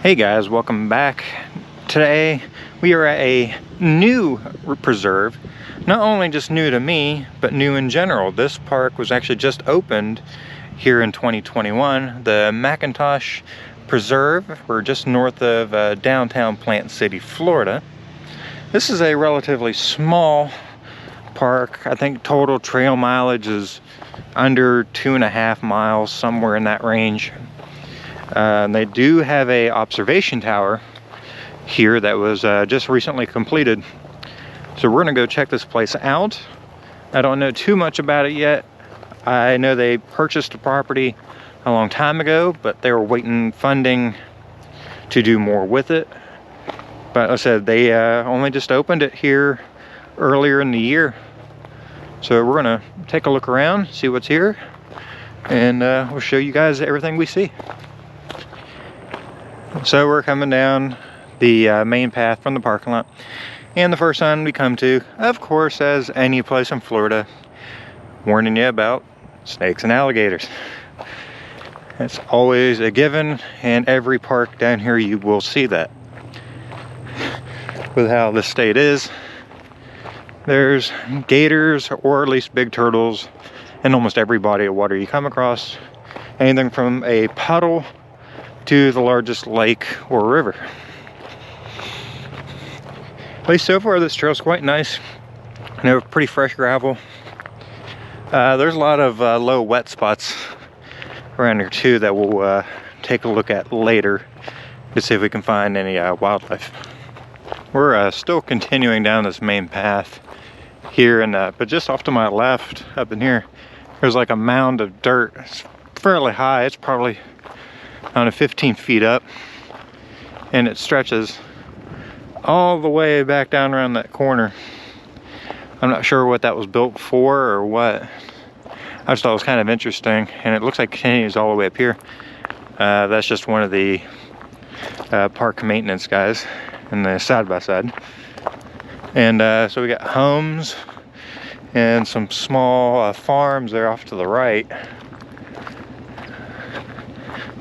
Hey guys, welcome back. Today we are at a new preserve. Not only just new to me, but new in general. This park was actually just opened here in 2021. The McIntosh Preserve. We're just north of downtown Plant City, Florida. This is a relatively small park. I think total trail mileage is under 2.5 miles, somewhere in that range. They do have a observation tower here that was just recently completed. So we're gonna go check this place out. I don't know too much about it yet. I know they purchased the property a long time ago, but they were waiting funding to do more with it. But like I said, they only just opened it here earlier in the year. So we're gonna take a look around, see what's here, and we'll show you guys everything we see. So we're coming down the main path from the parking lot, and the first sign we come to, of course, as any place in Florida, warning you about snakes and alligators. It's always a given, and every park down here you will see that. With how the state is, there's gators, or at least big turtles, in almost every body of water you come across. Anything from a puddle to the largest lake or river. At least so far, this trail's quite nice. I know, pretty fresh gravel. There's a lot of low wet spots around here too that we'll take a look at later to see if we can find any wildlife. We're still continuing down this main path here, and but just off to my left, up in here, there's like a mound of dirt. It's fairly high. It's probably, I don't know, 15 feet up, and it stretches all the way back down around that corner. I'm not sure what that was built for or what. I just thought it was kind of interesting, and it looks like it continues all the way up here. That's just one of the park maintenance guys in the side-by-side. And so we got homes and some small farms there off to the right.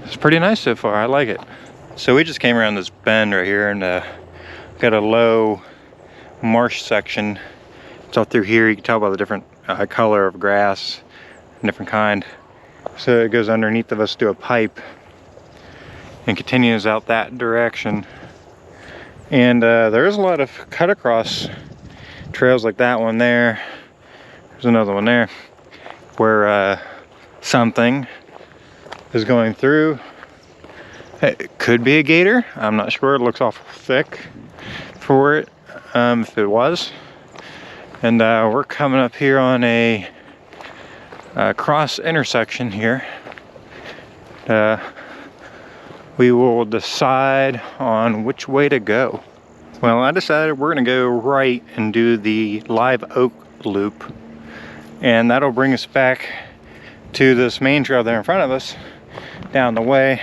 It's pretty nice so far. I like it. So we just came around this bend right here, and got a low marsh section. It's all through here. You can tell by the different color of grass, different kind. So it goes underneath of us to a pipe and continues out that direction. And there's a lot of cut across trails like that one there. There's another one there where something is going through. It could be a gator. I'm not sure. It looks awful thick for it, if it was. And we're coming up here on a cross intersection here. We will decide on which way to go. Well, I decided we're gonna go right and do the live oak loop, and that'll bring us back to this main trail there in front of us down the way.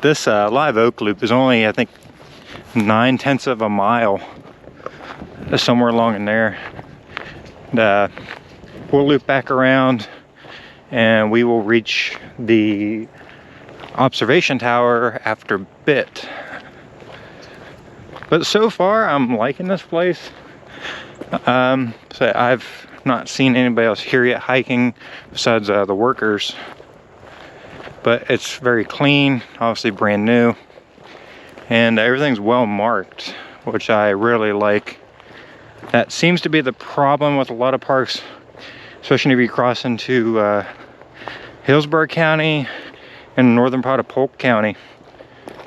This live oak loop is only, I think, 9/10 of a mile, somewhere along in there. And, we'll loop back around, and we will reach the observation tower after a bit. But so far, I'm liking this place. So I've not seen anybody else here yet hiking besides the workers. But it's very clean, obviously brand new, and everything's well marked, which I really like. That seems to be the problem with a lot of parks, especially if you cross into Hillsborough County and the northern part of Polk County.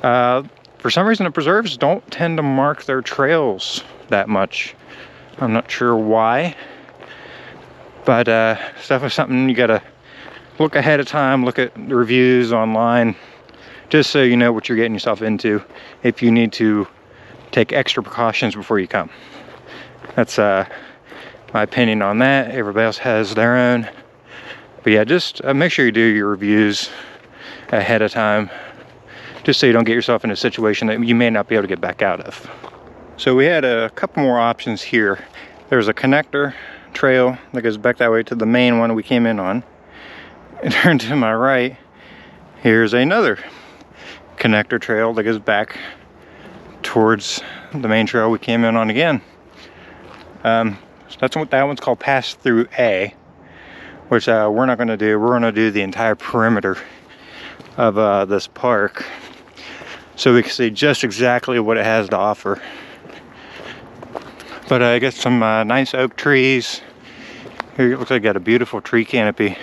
For some reason, the preserves don't tend to mark their trails that much. I'm not sure why, but it's definitely something you gotta look ahead of time, look at the reviews online, just so you know what you're getting yourself into if you need to take extra precautions before you come. That's my opinion on that. Everybody else has their own. But yeah, just make sure you do your reviews ahead of time, just so you don't get yourself in a situation that you may not be able to get back out of. So we had a couple more options here. There's a connector trail that goes back that way to the main one we came in on. And turn to my right, here's another connector trail that goes back towards the main trail we came in on again. So that's what that one's called, Pass Through A, which we're not going to do. We're going to do the entire perimeter of this park, so we can see just exactly what it has to offer. But I got some nice oak trees. Here it looks like I got a beautiful tree canopy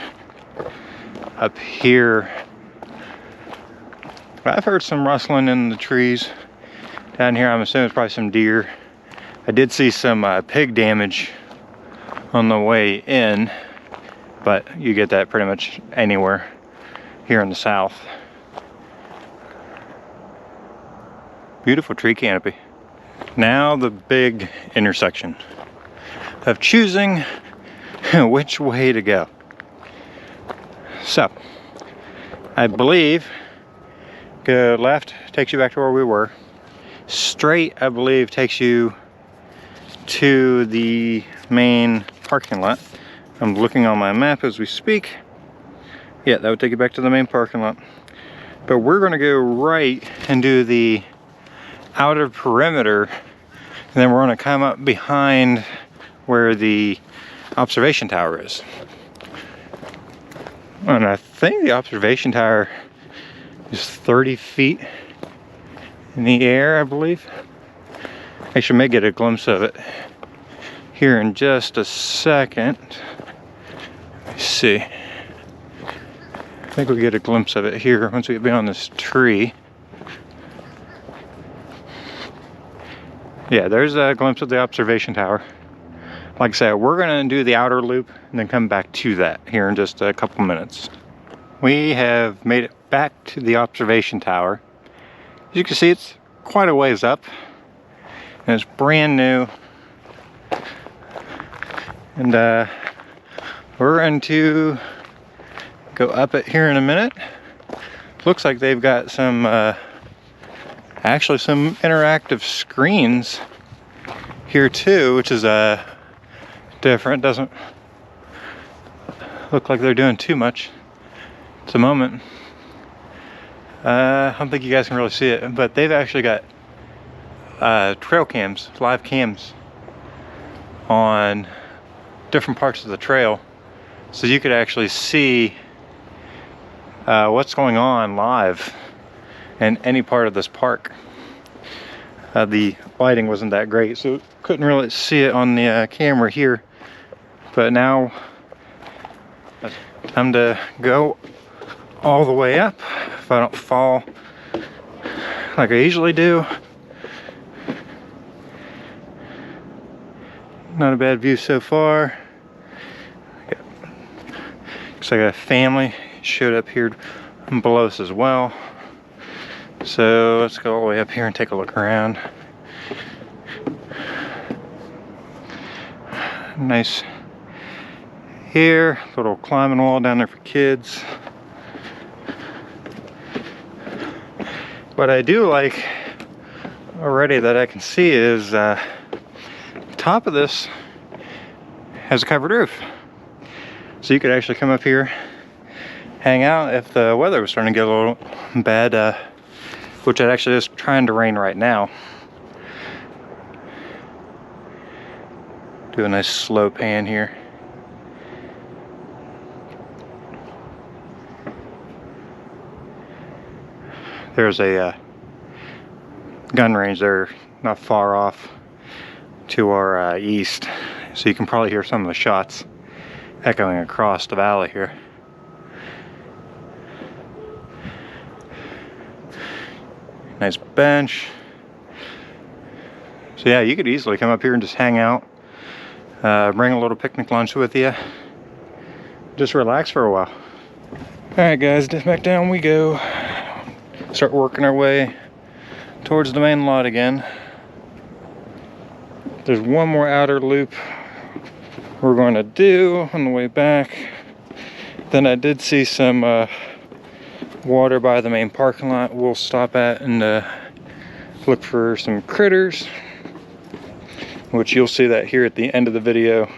up here. I've heard some rustling in the trees down here. I'm assuming it's probably some deer. I did see some pig damage on the way in, but you get that pretty much anywhere here in the south. Beautiful tree canopy. Now the big intersection of choosing which way to go. So, I believe go left takes you back to where we were. Straight, I believe, takes you to the main parking lot. I'm looking on my map as we speak. Yeah, that would take you back to the main parking lot. But we're going to go right and do the outer perimeter, and then we're going to come up behind where the observation tower is. And I think the observation tower is 30 feet in the air, I believe. Actually, may get a glimpse of it here in just a second. Let me see. I think we'll get a glimpse of it here once we get beyond this tree. Yeah, there's a glimpse of the observation tower. Like I said, we're gonna do the outer loop and then come back to that here in just a couple minutes. We have made it back to the observation tower. As you can see, it's quite a ways up, and it's brand new. And we're going to go up it here in a minute. Looks like they've got some actually some interactive screens here too, which is different. Doesn't look like they're doing too much at the moment. I don't think you guys can really see it, but they've actually got trail cams, live cams on different parts of the trail, so you could actually see what's going on live in any part of this park. The lighting wasn't that great, so couldn't really see it on the camera here, but now time to go all the way up if I don't fall like I usually do. Not a bad view so far. Looks like a family showed up here below us as well. So let's go all the way up here and take a look around. Nice here, little climbing wall down there for kids. What I do like already that I can see is the top of this has a covered roof. So you could actually come up here, hang out if the weather was starting to get a little bad, which it actually is trying to rain right now. Do a nice slow pan here. There's a gun range there not far off to our east, so you can probably hear some of the shots echoing across the valley here. Nice bench. So yeah, you could easily come up here and just hang out, bring a little picnic lunch with you, just relax for a while. Alright guys, back down we go. Start working our way towards the main lot again. There's one more outer loop we're going to do on the way back. Then I did see some water by the main parking lot we'll stop at and look for some critters, which you'll see that here at the end of the video.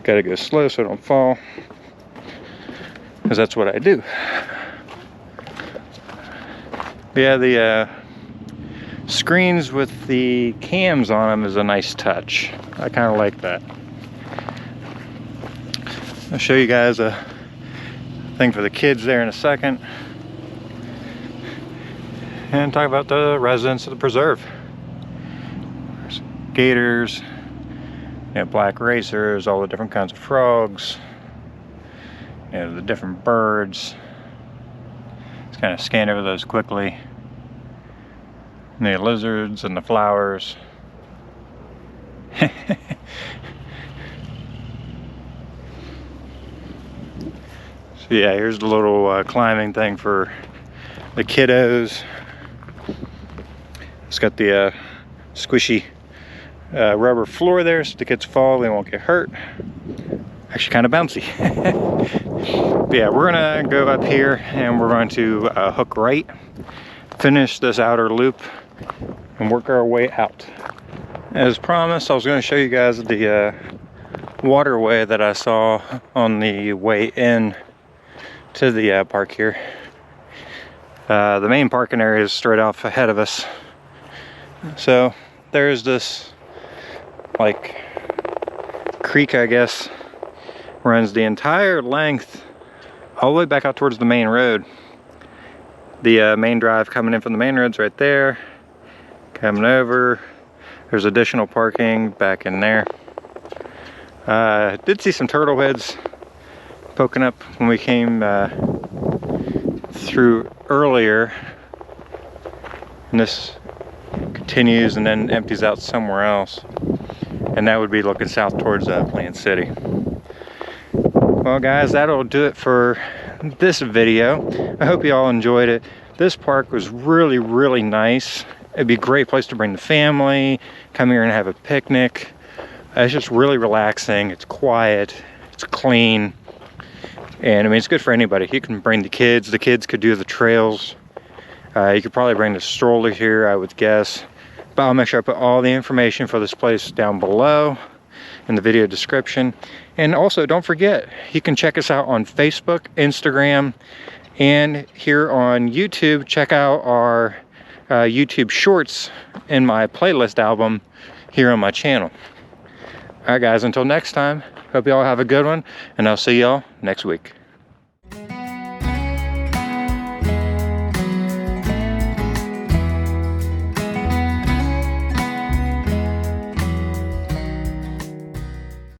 Gotta go slow so I don't fall, because that's what I do. Yeah, the screens with the cams on them is a nice touch. I kind of like that. I'll show you guys a thing for the kids there in a second, and talk about the residents of the preserve. There's gators, you know, black racers, all the different kinds of frogs, you know, the different birds. Just kind of scan over those quickly. And the lizards and the flowers. So yeah, here's the little climbing thing for the kiddos. It's got the squishy rubber floor there, so the kids fall, they won't get hurt. Actually kind of bouncy. But yeah, we're gonna go up here and we're going to hook right, finish this outer loop, and work our way out. As promised, I was going to show you guys the waterway that I saw on the way in to the park here. The main parking area is straight off ahead of us. So there's this like creek, I guess, runs the entire length all the way back out towards the main road. The main drive coming in from the main road's right there. Coming over, there's additional parking back in there. Did see some turtle heads poking up when we came through earlier. And this continues and then empties out somewhere else. And that would be looking south towards Plant City. Well guys, that'll do it for this video. I hope you all enjoyed it. This park was really, really nice. It'd be a great place to bring the family, come here and have a picnic. It's just really relaxing. It's quiet, it's clean, and I mean, it's good for anybody. You can bring the kids could do the trails. You could probably bring the stroller here, I would guess. But I'll make sure I put all the information for this place down below in the video description. And also, don't forget, you can check us out on Facebook, Instagram, and here on YouTube. Check out our YouTube shorts in my playlist album here on my channel. All right guys, until next time, hope you all have a good one, and I'll see y'all next week.